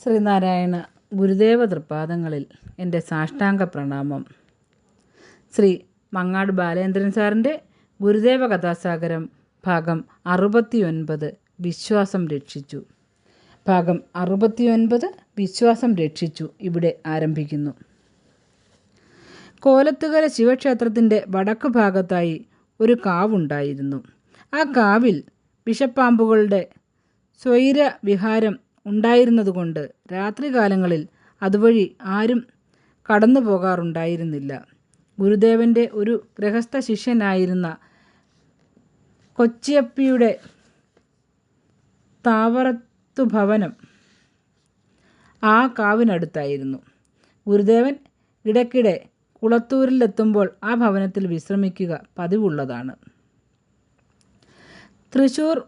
ശ്രീനാരായണ ഗുരുദേവ തൃപ്പാദങ്ങളിൽ എൻ്റെ സാഷ്ടാംഗ പ്രണാമം. ശ്രീ മങ്ങാട് ബാലേന്ദ്രൻ സാറിൻ്റെ ഗുരുദേവ കഥാസാഗരം ഭാഗം 69 വിശ്വാസം രക്ഷിച്ചു. ഭാഗം 69 വിശ്വാസം രക്ഷിച്ചു ഇവിടെ ആരംഭിക്കുന്നു. കോലത്തുകര ശിവക്ഷേത്രത്തിൻ്റെ വടക്ക് ഭാഗത്തായി ഒരു കാവുണ്ടായിരുന്നു. ആ കാവിൽ വിഷപ്പാമ്പുകളുടെ സ്വൈര വിഹാരം ഉണ്ടായിരുന്നതുകൊണ്ട് രാത്രികാലങ്ങളിൽ അതുവഴി ആരും കടന്നു പോകാറുണ്ടായിരുന്നില്ല. ഗുരുദേവൻ്റെ ഒരു ഗൃഹസ്ഥ ശിഷ്യനായിരുന്ന കൊച്ചിയപ്പിയുടെ താവറത്തു ഭവനം ആ കാവിനടുത്തായിരുന്നു. ഗുരുദേവൻ ഇടയ്ക്കിടെ കുളത്തൂരിലെത്തുമ്പോൾ ആ ഭവനത്തിൽ വിശ്രമിക്കുക പതിവുള്ളതാണ്. തൃശ്ശൂർ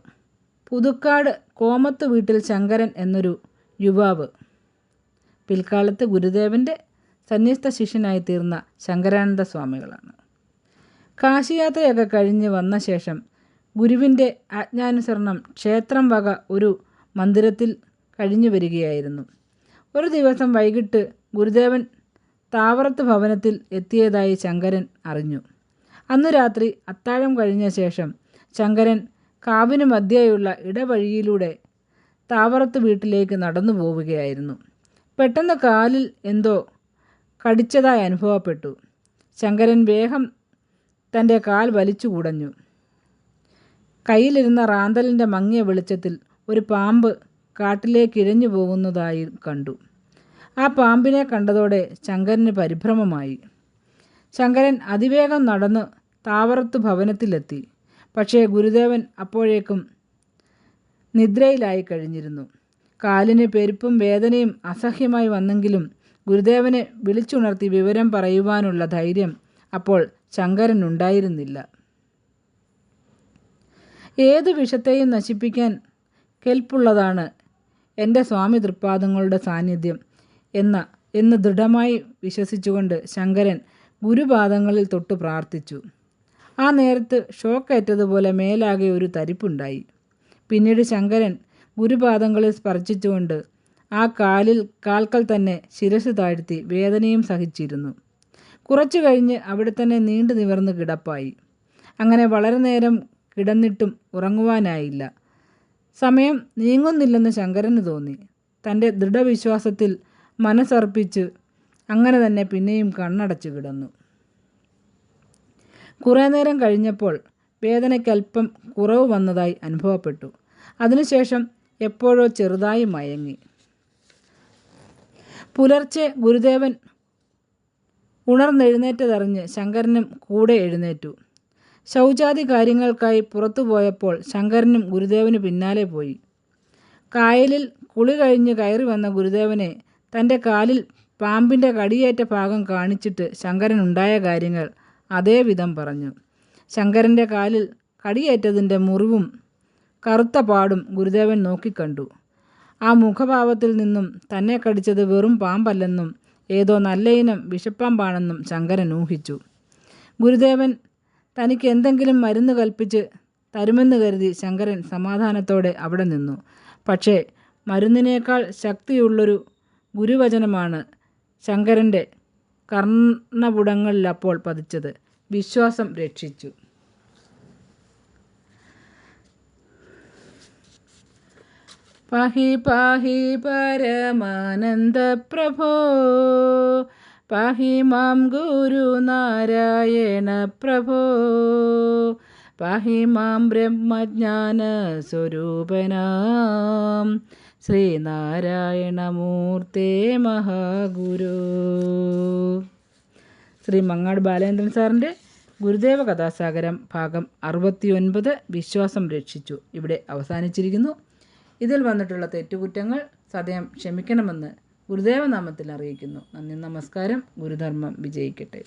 പുതുക്കാട് കോമത്ത് വീട്ടിൽ ശങ്കരൻ എന്നൊരു യുവാവ് പിൽക്കാലത്ത് ഗുരുദേവൻ്റെ സന്യസ്ത ശിഷ്യനായി തീർന്ന ശങ്കരാനന്ദ സ്വാമികളാണ്. കാശിയാത്രയൊക്കെ കഴിഞ്ഞ് വന്ന ശേഷം ഗുരുവിൻ്റെ ആജ്ഞാനുസരണം ക്ഷേത്രം വക ഒരു മന്ദിരത്തിൽ കഴിഞ്ഞു വരികയായിരുന്നു. ഒരു ദിവസം വൈകിട്ട് ഗുരുദേവൻ താവറത്ത് ഭവനത്തിൽ എത്തിയതായി ശങ്കരൻ അറിഞ്ഞു. അന്നു രാത്രി അത്താഴം കഴിഞ്ഞ ശേഷം ശങ്കരൻ കാവിന് മധ്യേയുള്ള ഇടവഴിയിലൂടെ താവറത്ത് വീട്ടിലേക്ക് നടന്നു പോവുകയായിരുന്നു. പെട്ടെന്ന് കാലിൽ എന്തോ കടിച്ചതായി അനുഭവപ്പെട്ടു. ശങ്കരൻ വേഗം തൻ്റെ കാൽ വലിച്ചു കുടഞ്ഞു. കയ്യിലിരുന്ന റാന്തലിൻ്റെ മങ്ങിയ വെളിച്ചത്തിൽ ഒരു പാമ്പ് കാട്ടിലേക്ക് ഇഴഞ്ഞു പോകുന്നതായി കണ്ടു. ആ പാമ്പിനെ കണ്ടതോടെ ശങ്കരന് പരിഭ്രമമായി. ശങ്കരൻ അതിവേഗം നടന്ന് താവറത്ത് ഭവനത്തിലെത്തി. പക്ഷേ ഗുരുദേവൻ അപ്പോഴേക്കും നിദ്രയിലായി കഴിഞ്ഞിരുന്നു. കാലിന് പെരുപ്പും വേദനയും അസഹ്യമായി വന്നെങ്കിലും ഗുരുദേവനെ വിളിച്ചുണർത്തി വിവരം പറയുവാനുള്ള ധൈര്യം അപ്പോൾ ശങ്കരനുണ്ടായിരുന്നില്ല. ഏതു വിഷത്തെയും നശിപ്പിക്കാൻ കെൽപ്പുള്ളതാണ് എൻ്റെ സ്വാമി തൃപ്പാദങ്ങളുടെ സാന്നിധ്യം എന്ന് ദൃഢമായി വിശ്വസിച്ചുകൊണ്ട് ശങ്കരൻ ഗുരുപാദങ്ങളിൽ തൊട്ട് പ്രാർത്ഥിച്ചു. ആ നേരത്ത് ഷോക്കേറ്റതുപോലെ മേലാകെ ഒരു തരിപ്പുണ്ടായി. പിന്നീട് ശങ്കരൻ ഗുരുപാദങ്ങളിൽ സ്പർശിച്ചുകൊണ്ട് ആ കാൽക്കൽ തന്നെ ശിരസ് താഴ്ത്തി വേദനയും സഹിച്ചിരുന്നു. കുറച്ചു കഴിഞ്ഞ് അവിടെ തന്നെ നീണ്ടു നിവർന്ന് കിടപ്പായി. അങ്ങനെ വളരെ നേരം കിടന്നിട്ടും ഉറങ്ങുവാനായില്ല. സമയം നീങ്ങുന്നില്ലെന്ന് ശങ്കരന് തോന്നി. തൻ്റെ ദൃഢവിശ്വാസത്തിൽ മനസ്സർപ്പിച്ച് അങ്ങനെ തന്നെ പിന്നെയും കണ്ണടച്ചു കിടന്നു. കുറേ നേരം കഴിഞ്ഞപ്പോൾ വേദനയ്ക്കല്പം കുറവ് വന്നതായി അനുഭവപ്പെട്ടു. അതിനുശേഷം എപ്പോഴോ ചെറുതായി മയങ്ങി. പുലർച്ചെ ഗുരുദേവൻ ഉണർന്നെഴുന്നേറ്റതറിഞ്ഞ് ശങ്കരനും കൂടെ എഴുന്നേറ്റു. ശൗചാദി കാര്യങ്ങൾക്കായി പുറത്തു പോയപ്പോൾ ശങ്കരനും ഗുരുദേവന് പിന്നാലെ പോയി. കായലിൽ കുളി കഴിഞ്ഞ് കയറി വന്ന ഗുരുദേവനെ തൻ്റെ കാലിൽ പാമ്പിൻ്റെ കടിയേറ്റ ഭാഗം കാണിച്ചിട്ട് ശങ്കരൻ ഉണ്ടായ കാര്യങ്ങൾ അതേ വിധം പറഞ്ഞു. ശങ്കരൻ്റെ കാലിൽ കടിയേറ്റതിൻ്റെ മുറിവും കറുത്ത പാടും ഗുരുദേവൻ നോക്കിക്കണ്ടു. ആ മുഖഭാവത്തിൽ നിന്നും തന്നെ കടിച്ചത് വെറും പാമ്പല്ലെന്നും ഏതോ നല്ലയിനം വിഷപ്പാമ്പാണെന്നും ശങ്കരൻ ഊഹിച്ചു. ഗുരുദേവൻ തനിക്ക് എന്തെങ്കിലും മരുന്ന് കൽപ്പിച്ച് തരുമെന്ന് കരുതി ശങ്കരൻ സമാധാനത്തോടെ അവിടെ നിന്നു. പക്ഷേ മരുന്നിനേക്കാൾ ശക്തിയുള്ളൊരു ഗുരുവചനമാണ് ശങ്കരൻ്റെ കർണപുടങ്ങളിൽ അപ്പോൾ പതിച്ചത്. വിശ്വാസം രക്ഷിച്ചു. പാഹി പാഹി പരമാനന്ദ പ്രഭോ പാഹി മാം ഗുരുനാരായണ പ്രഭോ പാഹി മാം ബ്രഹ്മജ്ഞാന സ്വരൂപനാം ശ്രീനാരായണമൂർത്തേ മഹാഗുരു. ശ്രീ മങ്ങാട് ബാലേന്ദ്രൻ സാറിൻ്റെ ഗുരുദേവ കഥാസാഗരം ഭാഗം 69 വിശ്വാസം രക്ഷിച്ചു ഇവിടെ അവസാനിച്ചിരിക്കുന്നു. ഇതിൽ വന്നിട്ടുള്ള തെറ്റുകുറ്റങ്ങൾ സദയം ക്ഷമിക്കണമെന്ന് ഗുരുദേവനാമത്തിൽ അറിയിക്കുന്നു. നന്ദി, നമസ്കാരം. ഗുരുധർമ്മം വിജയിക്കട്ടെ.